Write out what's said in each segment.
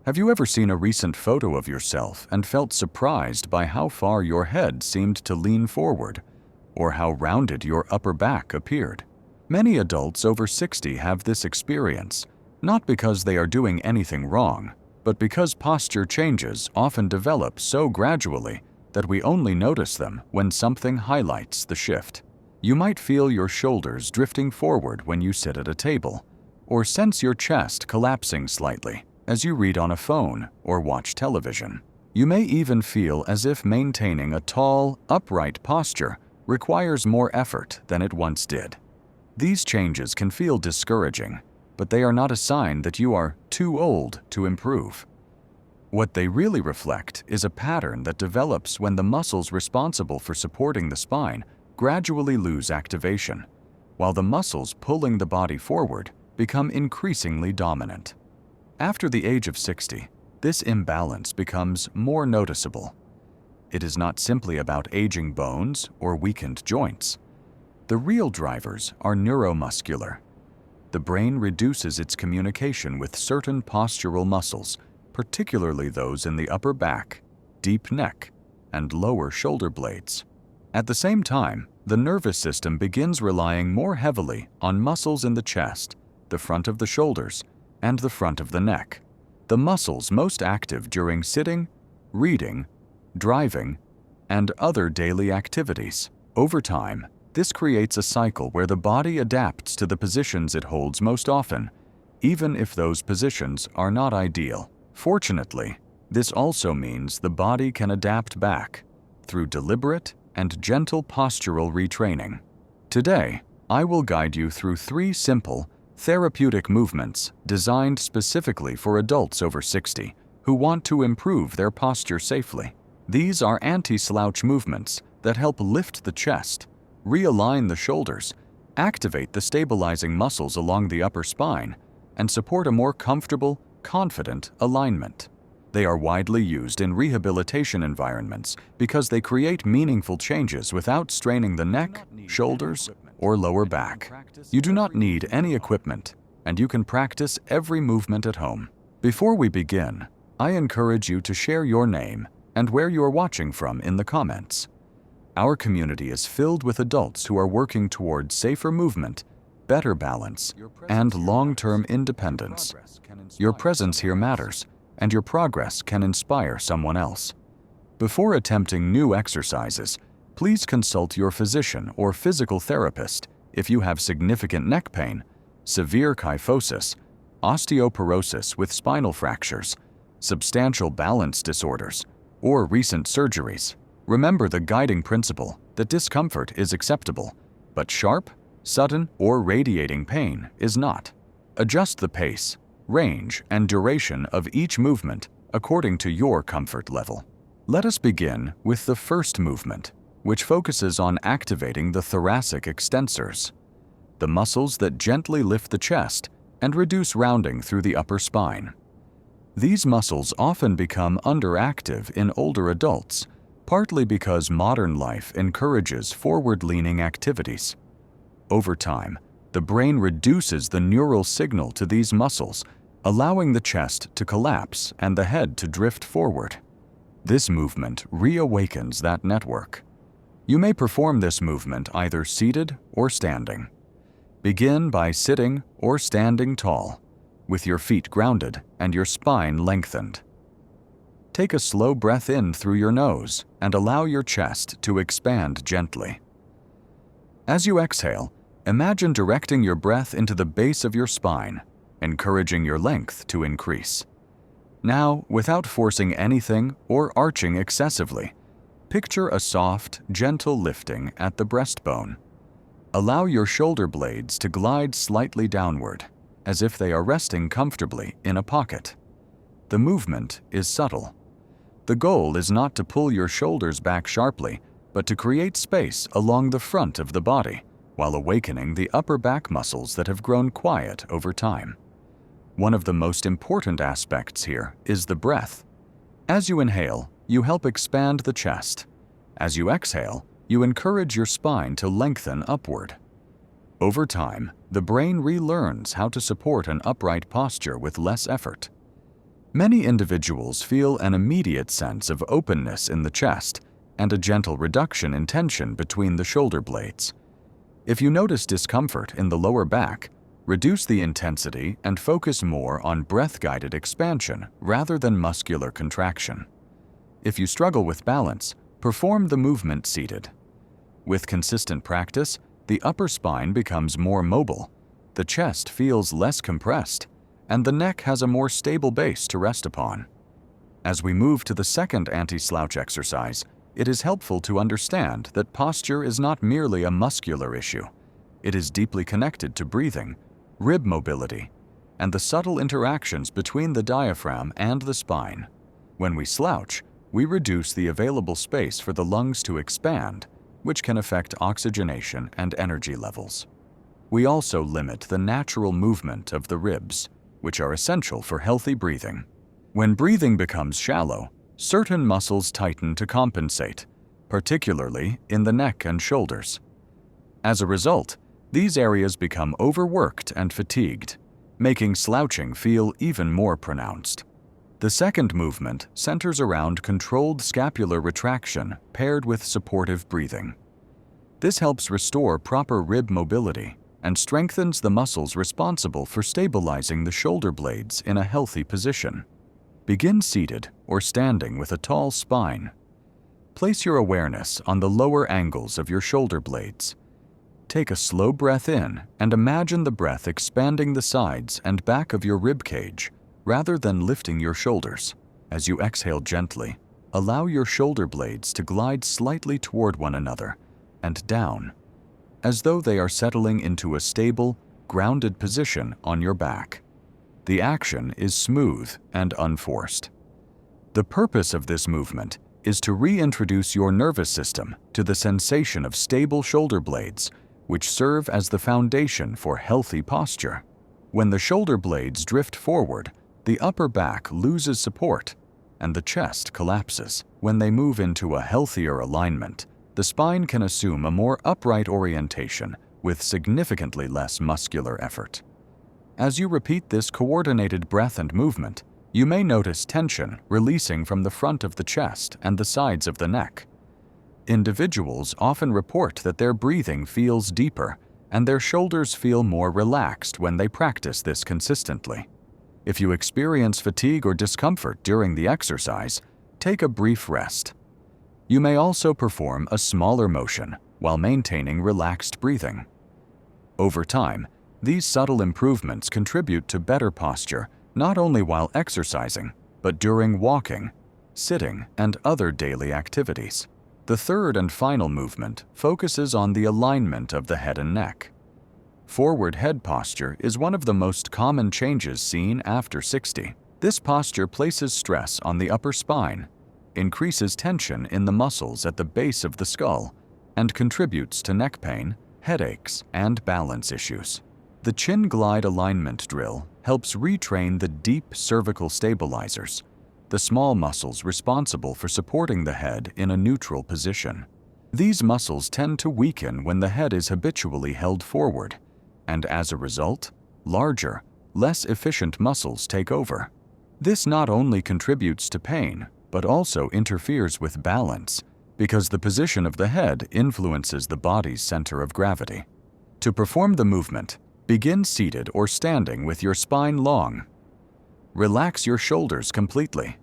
Have you ever seen a recent photo of yourself and felt surprised by how far your head seemed to lean forward, or how rounded your upper back appeared? Many adults over 60 have this experience, not because they are doing anything wrong, but because posture changes often develop so gradually that we only notice them when something highlights the shift. You might feel your shoulders drifting forward when you sit at a table, or sense your chest collapsing slightly as you read on a phone or watch television. You may even feel as if maintaining a tall, upright posture requires more effort than it once did. These changes can feel discouraging, but they are not a sign that you are too old to improve. What they really reflect is a pattern that develops when the muscles responsible for supporting the spine gradually lose activation, while the muscles pulling the body forward become increasingly dominant. After the age of 60, this imbalance becomes more noticeable. It is not simply about aging bones or weakened joints. The real drivers are neuromuscular. The brain reduces its communication with certain postural muscles, particularly those in the upper back, deep neck, and lower shoulder blades. At the same time, the nervous system begins relying more heavily on muscles in the chest, the front of the shoulders, and the front of the neck, the muscles most active during sitting, reading, driving, and other daily activities. Over time, this creates a cycle where the body adapts to the positions it holds most often, even if those positions are not ideal. Fortunately, this also means the body can adapt back through deliberate and gentle postural retraining. Today, I will guide you through 3 simple, therapeutic movements designed specifically for adults over 60 who want to improve their posture safely. These are anti-slouch movements that help lift the chest, realign the shoulders, activate the stabilizing muscles along the upper spine, and support a more comfortable, confident alignment. They are widely used in rehabilitation environments because they create meaningful changes without straining the neck, shoulders, or lower back. You do not need any equipment, and you can practice every movement at home. Before we begin, I encourage you to share your name and where you are watching from in the comments. Our community is filled with adults who are working toward safer movement, better balance, and long-term independence. Your presence here matters, and your progress can inspire someone else. Before attempting new exercises, please consult your physician or physical therapist if you have significant neck pain, severe kyphosis, osteoporosis with spinal fractures, substantial balance disorders, or recent surgeries. Remember the guiding principle that discomfort is acceptable, but sharp, sudden, or radiating pain is not. Adjust the pace, range, and duration of each movement according to your comfort level. Let us begin with the first movement, which focuses on activating the thoracic extensors, the muscles that gently lift the chest and reduce rounding through the upper spine. These muscles often become underactive in older adults, partly because modern life encourages forward-leaning activities. Over time, the brain reduces the neural signal to these muscles, allowing the chest to collapse and the head to drift forward. This movement reawakens that network. You may perform this movement either seated or standing. Begin by sitting or standing tall, with your feet grounded and your spine lengthened. Take a slow breath in through your nose and allow your chest to expand gently. As you exhale, imagine directing your breath into the base of your spine, encouraging your length to increase. Now, without forcing anything or arching excessively, picture a soft, gentle lifting at the breastbone. Allow your shoulder blades to glide slightly downward, as if they are resting comfortably in a pocket. The movement is subtle. The goal is not to pull your shoulders back sharply, but to create space along the front of the body, while awakening the upper back muscles that have grown quiet over time. One of the most important aspects here is the breath. As you inhale, you help expand the chest. As you exhale, you encourage your spine to lengthen upward. Over time, the brain relearns how to support an upright posture with less effort. Many individuals feel an immediate sense of openness in the chest and a gentle reduction in tension between the shoulder blades. If you notice discomfort in the lower back, reduce the intensity and focus more on breath-guided expansion rather than muscular contraction. If you struggle with balance, perform the movement seated. With consistent practice, the upper spine becomes more mobile, the chest feels less compressed, and the neck has a more stable base to rest upon. As we move to the second anti-slouch exercise, it is helpful to understand that posture is not merely a muscular issue. It is deeply connected to breathing, rib mobility, and the subtle interactions between the diaphragm and the spine. When we slouch, we reduce the available space for the lungs to expand, which can affect oxygenation and energy levels. We also limit the natural movement of the ribs, which are essential for healthy breathing. When breathing becomes shallow, certain muscles tighten to compensate, particularly in the neck and shoulders. As a result, these areas become overworked and fatigued, making slouching feel even more pronounced. The second movement centers around controlled scapular retraction paired with supportive breathing. This helps restore proper rib mobility and strengthens the muscles responsible for stabilizing the shoulder blades in a healthy position. Begin seated or standing with a tall spine. Place your awareness on the lower angles of your shoulder blades. Take a slow breath in and imagine the breath expanding the sides and back of your rib cage rather than lifting your shoulders. As you exhale gently, allow your shoulder blades to glide slightly toward one another and down, as though they are settling into a stable, grounded position on your back. The action is smooth and unforced. The purpose of this movement is to reintroduce your nervous system to the sensation of stable shoulder blades, which serve as the foundation for healthy posture. When the shoulder blades drift forward, the upper back loses support and the chest collapses. When they move into a healthier alignment, the spine can assume a more upright orientation with significantly less muscular effort. As you repeat this coordinated breath and movement, you may notice tension releasing from the front of the chest and the sides of the neck. Individuals often report that their breathing feels deeper and their shoulders feel more relaxed when they practice this consistently. If you experience fatigue or discomfort during the exercise, take a brief rest. You may also perform a smaller motion while maintaining relaxed breathing. Over time, these subtle improvements contribute to better posture not only while exercising, but during walking, sitting, and other daily activities. The third and final movement focuses on the alignment of the head and neck. Forward head posture is one of the most common changes seen after 60. This posture places stress on the upper spine, increases tension in the muscles at the base of the skull, and contributes to neck pain, headaches, and balance issues. The chin glide alignment drill helps retrain the deep cervical stabilizers, the small muscles responsible for supporting the head in a neutral position. These muscles tend to weaken when the head is habitually held forward, and as a result, larger, less efficient muscles take over. This not only contributes to pain, but also interferes with balance, because the position of the head influences the body's center of gravity. To perform the movement, begin seated or standing with your spine long. Relax your shoulders completely.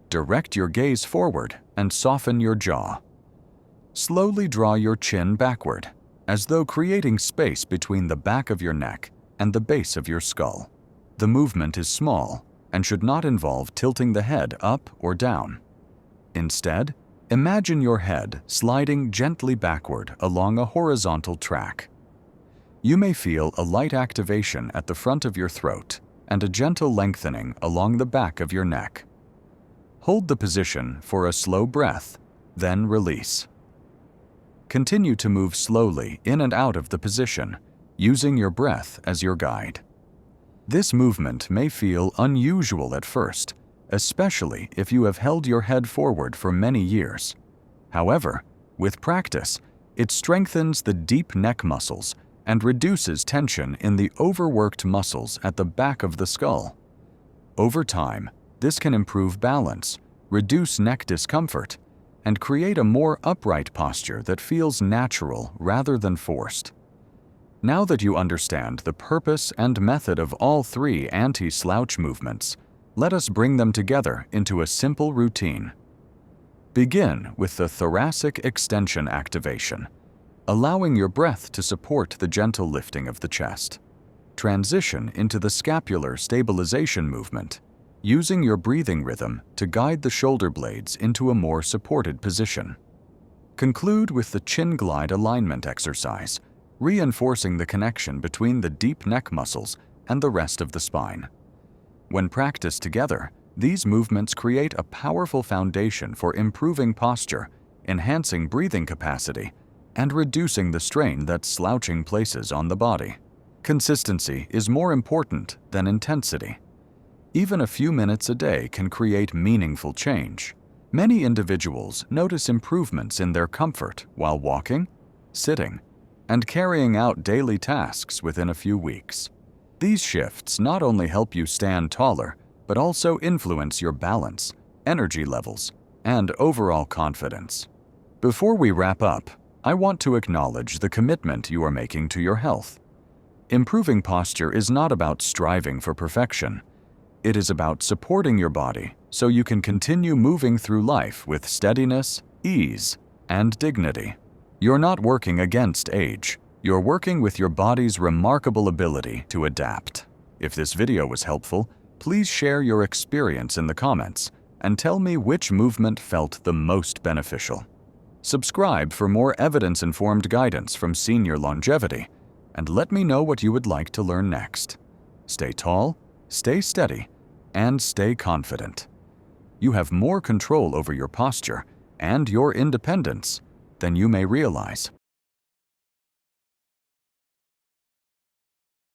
Direct your gaze forward and soften your jaw. Slowly draw your chin backward, as though creating space between the back of your neck and the base of your skull. The movement is small and should not involve tilting the head up or down. Instead, imagine your head sliding gently backward along a horizontal track. You may feel a light activation at the front of your throat and a gentle lengthening along the back of your neck. Hold the position for a slow breath, then release. Continue to move slowly in and out of the position, using your breath as your guide. This movement may feel unusual at first, especially if you have held your head forward for many years. However, with practice, it strengthens the deep neck muscles and reduces tension in the overworked muscles at the back of the skull. Over time, This can improve balance, reduce neck discomfort, and create a more upright posture that feels natural rather than forced. Now that you understand the purpose and method of all three anti-slouch movements, let us bring them together into a simple routine. Begin with the thoracic extension activation, allowing your breath to support the gentle lifting of the chest. Transition into the scapular stabilization movement, using your breathing rhythm to guide the shoulder blades into a more supported position. Conclude with the chin glide alignment exercise, reinforcing the connection between the deep neck muscles and the rest of the spine. When practiced together, these movements create a powerful foundation for improving posture, enhancing breathing capacity, and reducing the strain that slouching places on the body. Consistency is more important than intensity. Even a few minutes a day can create meaningful change. Many individuals notice improvements in their comfort while walking, sitting, and carrying out daily tasks within a few weeks. These shifts not only help you stand taller, but also influence your balance, energy levels, and overall confidence. Before we wrap up, I want to acknowledge the commitment you are making to your health. Improving posture is not about striving for perfection. It is about supporting your body so you can continue moving through life with steadiness, ease, and dignity. You're not working against age. You're working with your body's remarkable ability to adapt. If this video was helpful, please share your experience in the comments and tell me which movement felt the most beneficial. Subscribe for more evidence-informed guidance from Senior Longevity, and let me know what you would like to learn next. Stay tall, stay steady, and stay confident. You have more control over your posture and your independence than you may realize.